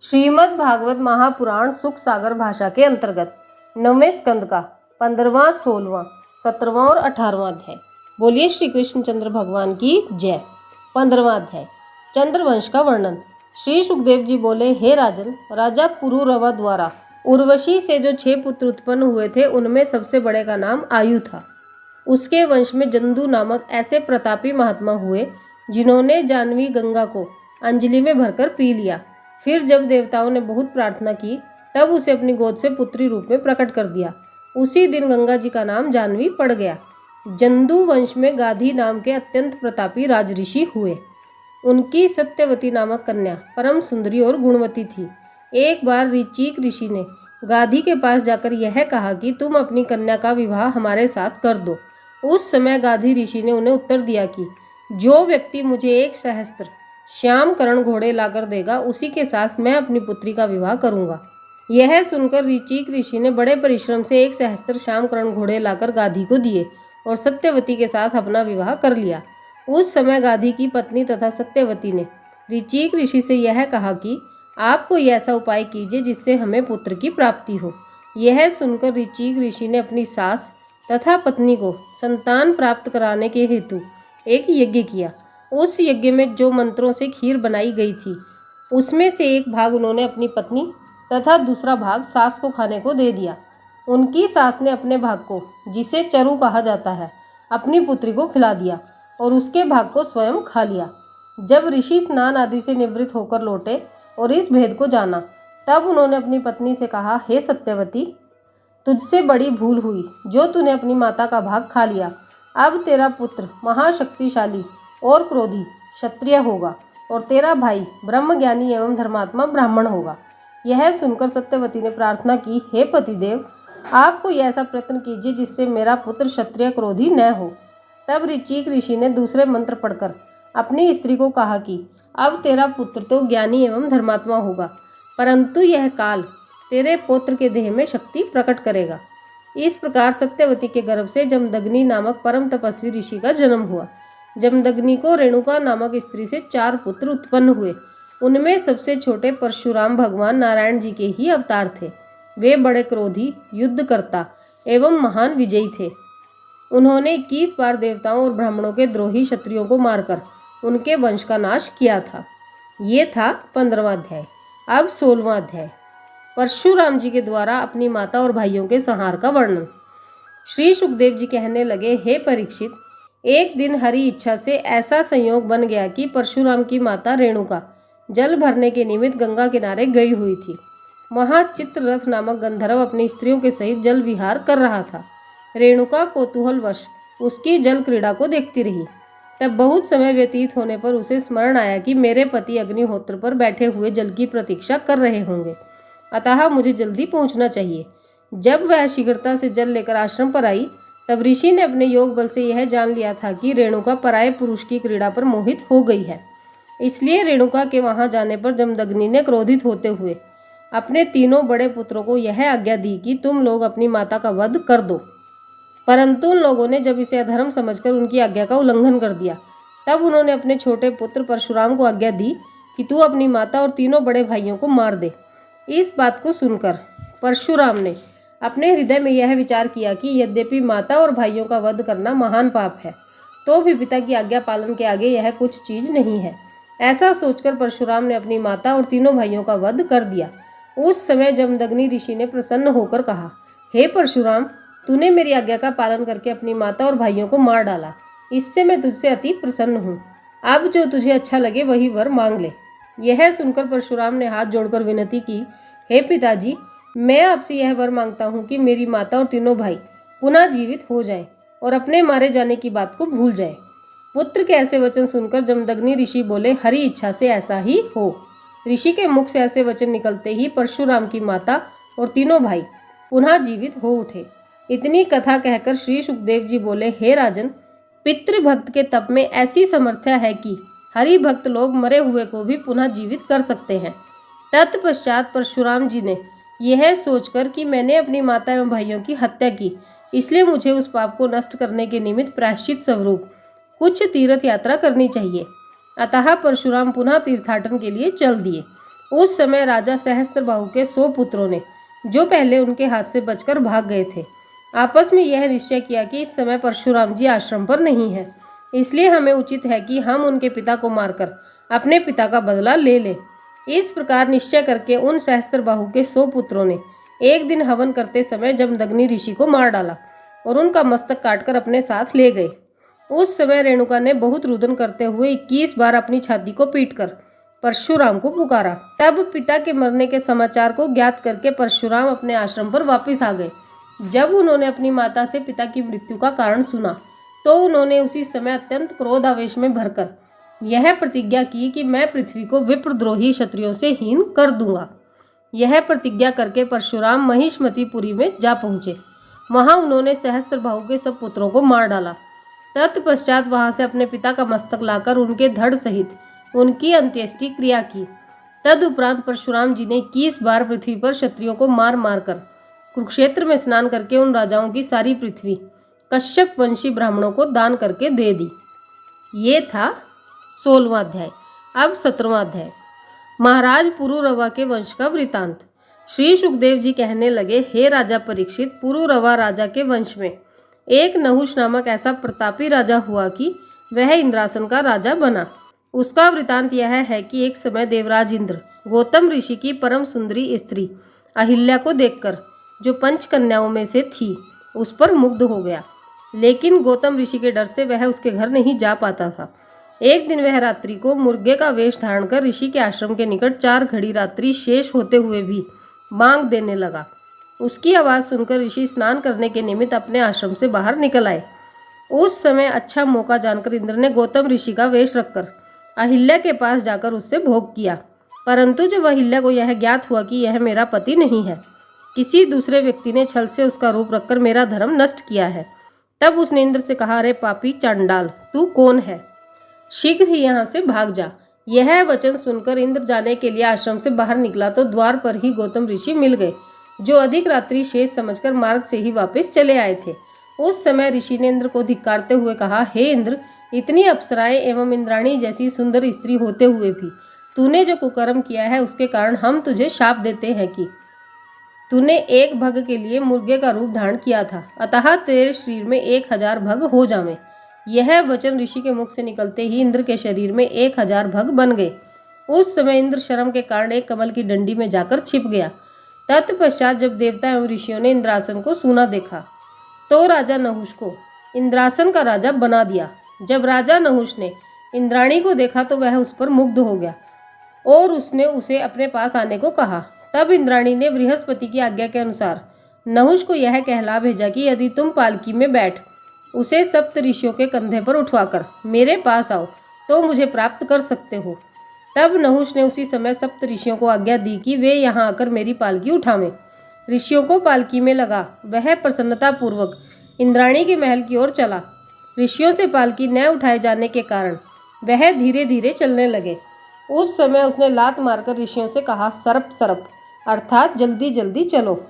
श्रीमद् भागवत महापुराण सुख सागर भाषा के अंतर्गत 9वें स्कंद का 15वां, 16वां, 17वां और 18वां अध्याय। बोलिए श्री कृष्ण चंद्र भगवान की जय। 15वां अध्याय चंद्रवंश का वर्णन। श्री सुखदेव जी बोले, हे राजन, राजा पुरुरवा द्वारा उर्वशी से जो 6 पुत्र उत्पन्न हुए थे, उनमें सबसे बड़े का नाम आयु था। उसके वंश में जंदू नामक ऐसे प्रतापी महात्मा हुए, जिन्होंने जानवी गंगा को अंजलि में भरकर पी लिया। फिर जब देवताओं ने बहुत प्रार्थना की, तब उसे अपनी गोद से पुत्री रूप में प्रकट कर दिया। उसी दिन गंगा जी का नाम जानवी पड़ गया। जंदू वंश में गाधी नाम के अत्यंत प्रतापी राजऋषि हुए। उनकी सत्यवती नामक कन्या परम सुंदरी और गुणवती थी। एक बार ऋचिक ऋषि ने गाधी के पास जाकर यह कहा कि तुम अपनी कन्या का विवाह हमारे साथ कर दो। उस समय गाधी ऋषि ने उन्हें उत्तर दिया कि जो व्यक्ति मुझे 1 सहस्त्र श्याम करण घोड़े लाकर देगा, उसी के साथ मैं अपनी पुत्री का विवाह करूंगा। यह सुनकर ऋचिक ऋषि ने बड़े परिश्रम से 1 सहस्त्र श्याम करण घोड़े लाकर गाधी को दिए और सत्यवती के साथ अपना विवाह कर लिया। उस समय गाधी की पत्नी तथा सत्यवती ने ऋचिक ऋषि से यह कहा कि आप कोई ऐसा उपाय कीजिए जिससे हमें पुत्र की प्राप्ति हो। यह सुनकर ऋचिक ऋषि ने अपनी सास तथा पत्नी को संतान प्राप्त कराने के हेतु एक यज्ञ किया। उस यज्ञ में जो मंत्रों से खीर बनाई गई थी, उसमें से एक भाग उन्होंने अपनी पत्नी तथा दूसरा भाग सास को खाने को दे दिया। उनकी सास ने अपने भाग को, जिसे चरु कहा जाता है, अपनी पुत्री को खिला दिया और उसके भाग को स्वयं खा लिया। जब ऋषि स्नान आदि से निवृत्त होकर लौटे और इस भेद को जाना, तब उन्होंने अपनी पत्नी से कहा, हे सत्यवती, तुझसे बड़ी भूल हुई जो तूने अपनी माता का भाग खा लिया। अब तेरा पुत्र महाशक्तिशाली और क्रोधी क्षत्रिय होगा और तेरा भाई ब्रह्मज्ञानी एवं धर्मात्मा ब्राह्मण होगा। यह सुनकर सत्यवती ने प्रार्थना की, हे पतिदेव, आप कोई ऐसा प्रयत्न कीजिए जिससे मेरा पुत्र क्षत्रिय क्रोधी न हो। तब ऋचिक ऋषि ने दूसरे मंत्र पढ़कर अपनी स्त्री को कहा कि अब तेरा पुत्र तो ज्ञानी एवं धर्मात्मा होगा, परंतु यह काल तेरे पुत्र के देह में शक्ति प्रकट करेगा। इस प्रकार सत्यवती के गर्भ से जमदग्नि नामक परम तपस्वी ऋषि का जन्म हुआ। जमदग्नि को रेणुका नामक स्त्री से 4 पुत्र उत्पन्न हुए। उनमें सबसे छोटे परशुराम भगवान नारायण जी के ही अवतार थे। वे बड़े क्रोधी, युद्धकर्ता एवं महान विजयी थे। उन्होंने 21 बार देवताओं और ब्राह्मणों के द्रोही क्षत्रियों को मारकर उनके वंश का नाश किया था। ये था 15वां अध्याय। अब 16वां अध्याय परशुराम जी के द्वारा अपनी माता और भाइयों के संहार का वर्णन। श्री सुखदेव जी कहने लगे, हे परीक्षित, एक दिन हरि इच्छा से ऐसा संयोग बन गया कि परशुराम की माता रेणुका जल भरने के निमित्त गंगा किनारे गई हुई थी। वहां चित्ररथ नामक गंधर्व अपनी स्त्रियों के सहित जल विहार कर रहा था। रेणुका कौतूहलवश उसकी जल क्रीड़ा को देखती रही। तब बहुत समय व्यतीत होने पर उसे स्मरण आया कि मेरे पति अग्निहोत्र पर बैठे हुए जल की प्रतीक्षा कर रहे होंगे, अतः मुझे जल्दी पहुंचना चाहिए। जब वह शीघ्रता से जल लेकर आश्रम पर आई, तब ऋषि ने अपने योग बल से यह जान लिया था कि रेणुका पराये पुरुष की क्रीड़ा पर मोहित हो गई है। इसलिए रेणुका के वहां जाने पर जमदग्नि ने क्रोधित होते हुए अपने 3 बड़े पुत्रों को यह आज्ञा दी कि तुम लोग अपनी माता का वध कर दो। परंतु उन लोगों ने जब इसे अधर्म समझकर उनकी आज्ञा का उल्लंघन कर दिया, तब उन्होंने अपने छोटे पुत्र परशुराम को आज्ञा दी कि तू अपनी माता और 3 बड़े भाइयों को मार दे। इस बात को सुनकर परशुराम ने अपने हृदय में यह विचार किया कि यद्यपि माता और भाइयों का वध करना महान पाप है, तो भी पिता की आज्ञा पालन के आगे यह कुछ चीज नहीं है। ऐसा सोचकर परशुराम ने अपनी माता और 3 भाइयों का वध कर दिया। उस समय जमदग्नि ऋषि ने प्रसन्न होकर कहा, हे परशुराम, तूने मेरी आज्ञा का पालन करके अपनी माता और भाइयों को मार डाला। इससे मैं तुझसे अति प्रसन्न हूँ। अब जो तुझे अच्छा लगे वही वर मांग ले। यह सुनकर परशुराम ने हाथ जोड़कर विनती की, हे पिताजी, मैं आपसे यह वर मांगता हूँ कि मेरी माता और 3 भाई पुनः जीवित हो जाएं और अपने मारे जाने की बात को भूल जाएं। पुत्र के ऐसे वचन सुनकर जमदग्नि ऋषि बोले, हरि इच्छा से ऐसा ही हो। ऋषि के मुख से ऐसे वचन निकलते ही परशुराम की माता और 3 भाई पुनः जीवित हो उठे। इतनी कथा कहकर श्री सुखदेव जी बोले, हे राजन, पितृभक्त के तप में ऐसी समर्थ्या है कि हरि भक्त लोग मरे हुए को भी पुनः जीवित कर सकते हैं। तत्पश्चात परशुराम जी ने यह सोचकर कि मैंने अपनी माता एवं भाइयों की हत्या की, इसलिए मुझे उस पाप को नष्ट करने के निमित्त प्रायश्चित स्वरूप कुछ तीर्थ यात्रा करनी चाहिए। अतः परशुराम पुनः तीर्थाटन के लिए चल दिए। उस समय राजा सहस्त्रबाहु के 100 पुत्रों ने, जो पहले उनके हाथ से बचकर भाग गए थे, आपस में यह निश्चय किया कि इस समय परशुराम जी आश्रम पर नहीं है, इसलिए हमें उचित है कि हम उनके पिता को मारकर अपने पिता का बदला ले लें। इस प्रकार निश्चय करके उन सहस्त्रबाहु के 100 पुत्रों ने एक दिन हवन करते समय जमदग्नि ऋषि को मार डाला और उनका मस्तक काटकर अपने साथ ले गए। उस समय रेणुका ने बहुत रुदन करते हुए 21 बार अपनी छाती को पीटकर परशुराम को पुकारा। तब पिता के मरने के समाचार को ज्ञात करके परशुराम अपने आश्रम पर वापस आ गए। जब उन्होंने अपनी माता से पिता की मृत्यु का कारण सुना तो उन्होंने उसी समय अत्यंत क्रोध आवेश में भरकर यह प्रतिज्ञा की कि मैं पृथ्वी को विप्रद्रोही क्षत्रियों से हीन कर दूंगा। यह प्रतिज्ञा करके परशुराम महिष्मतीपुरी में जा पहुंचे। वहां उन्होंने सहस्त्रबाहु के सब पुत्रों को मार डाला। तत्पश्चात वहां से अपने पिता का मस्तक लाकर उनके धड़ सहित उनकी अंत्येष्टि क्रिया की। तदुपरांत परशुराम जी ने 21 बार पृथ्वी पर क्षत्रियों को मार मारकर कुरुक्षेत्र में स्नान करके उन राजाओं की सारी पृथ्वी कश्यप वंशी ब्राह्मणों को दान करके दे दी। ये था 16वां अध्याय। अब 17वां अध्याय, महाराज पुरुरवा के वंश का वृतांत। श्री सुखदेव जी कहने लगे, हे राजा परीक्षित, पुरुरवा राजा के वंश में एक नहुष नामक ऐसा प्रतापी राजा हुआ कि वह इंद्रासन का राजा बना। उसका वृतांत यह है कि एक समय देवराज इंद्र गौतम ऋषि की परम सुंदरी स्त्री अहिल्या को देखकर, जो 5 कन्याओं में से थी, उस पर मुग्ध हो गया। लेकिन गौतम ऋषि के डर से वह उसके घर नहीं जा पाता था। एक दिन वह रात्रि को मुर्गे का वेश धारण कर ऋषि के आश्रम के निकट 4 घड़ी रात्रि शेष होते हुए भी मांग देने लगा। उसकी आवाज़ सुनकर ऋषि स्नान करने के निमित्त अपने आश्रम से बाहर निकल आए। उस समय अच्छा मौका जानकर इंद्र ने गौतम ऋषि का वेश रखकर अहिल्या के पास जाकर उससे भोग किया। परंतु जब अहिल्या को यह ज्ञात हुआ कि यह मेरा पति नहीं है, किसी दूसरे व्यक्ति ने छल से उसका रूप रखकर मेरा धर्म नष्ट किया है, तब उसने इंद्र से कहा, अरे पापी चांडाल, तू कौन है? शीघ्र ही यहाँ से भाग जा। यह वचन सुनकर इंद्र जाने के लिए आश्रम से बाहर निकला तो द्वार पर ही गौतम ऋषि मिल गए, जो अधिक रात्रि शेष समझकर मार्ग से ही वापस चले आए थे। उस समय ऋषि ने इंद्र को धिक्कारते हुए कहा, हे इंद्र, इतनी अप्सराएं एवं इंद्राणी जैसी सुंदर स्त्री होते हुए भी तूने जो कुकर्म किया है, उसके कारण हम तुझे शाप देते हैं कि तूने एक भग के लिए मुर्गे का रूप धारण किया था, अतः तेरे शरीर में 1000 भग हो जावें। यह वचन ऋषि के मुख से निकलते ही इंद्र के शरीर में 1000 भग बन गए। उस समय इंद्र शर्म के कारण एक कमल की डंडी में जाकर छिप गया। तत्पश्चात जब देवता एवं ऋषियों ने इंद्रासन को सूना देखा तो राजा नहुष को इंद्रासन का राजा बना दिया। जब राजा नहुष ने इंद्राणी को देखा तो वह उस पर मुग्ध हो गया और उसने उसे अपने पास आने को कहा। तब इंद्राणी ने बृहस्पति की आज्ञा के अनुसार नहुष को यह कहला भेजा कि यदि तुम पालकी में बैठ उसे सप्त ऋषियों के कंधे पर उठवाकर मेरे पास आओ तो मुझे प्राप्त कर सकते हो। तब नहुष ने उसी समय सप्त ऋषियों को आज्ञा दी कि वे यहाँ आकर मेरी पालकी उठावें। ऋषियों को पालकी में लगा वह प्रसन्नतापूर्वक इंद्राणी के महल की ओर चला। ऋषियों से पालकी न उठाए जाने के कारण वह धीरे धीरे चलने लगे। उस समय उसने लात मारकर ऋषियों से कहा, सरप सरप, अर्थात जल्दी जल्दी चलो।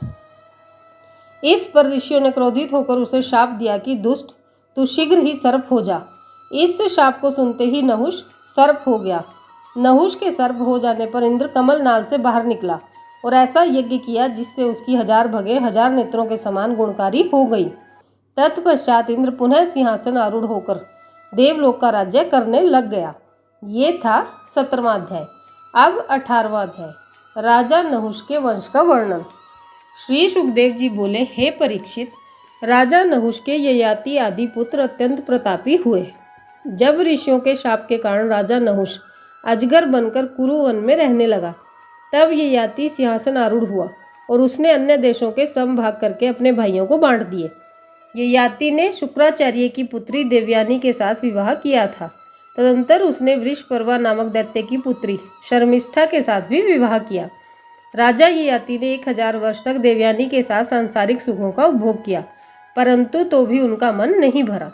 इस पर ऋषियों ने क्रोधित होकर उसे शाप दिया कि दुष्ट, तू शीघ्र ही सर्प हो जा। इस शाप को सुनते ही नहुष सर्प हो गया। नहुष के सर्प हो जाने पर इंद्र कमल नाल से बाहर निकला और ऐसा यज्ञ किया जिससे उसकी 1000 भगें 1000 नेत्रों के समान गुणकारी हो गई। तत्पश्चात इंद्र पुनः सिंहासन आरूढ़ होकर देवलोक का राज्य करने लग गया। ये था 17वां अध्याय। अब 18वां अध्याय, राजा नहुष के वंश का वर्णन। श्री सुखदेव जी बोले, हे परीक्षित, राजा नहुष के ययाति आदि पुत्र अत्यंत प्रतापी हुए। जब ऋषियों के शाप के कारण राजा नहुष अजगर बनकर कुरुवन में रहने लगा, तब ययाति सिंहासन आरूढ़ हुआ और उसने अन्य देशों के समभाग करके अपने भाइयों को बांट दिए। ययाति ने शुक्राचार्य की पुत्री देवयानी के साथ विवाह किया था। तदंतर उसने वृषपर्वा नामक दैत्य की पुत्री शर्मिष्ठा के साथ भी विवाह किया। राजा ययाति ने 1000 वर्ष तक देवयानी के साथ सांसारिक सुखों का उपभोग किया, परंतु तो भी उनका मन नहीं भरा।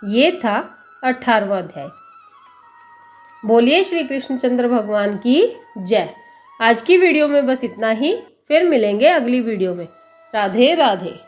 ये था 18वां अध्याय। बोलिए श्री कृष्णचंद्र भगवान की जय। आज की वीडियो में बस इतना ही, फिर मिलेंगे अगली वीडियो में। राधे राधे।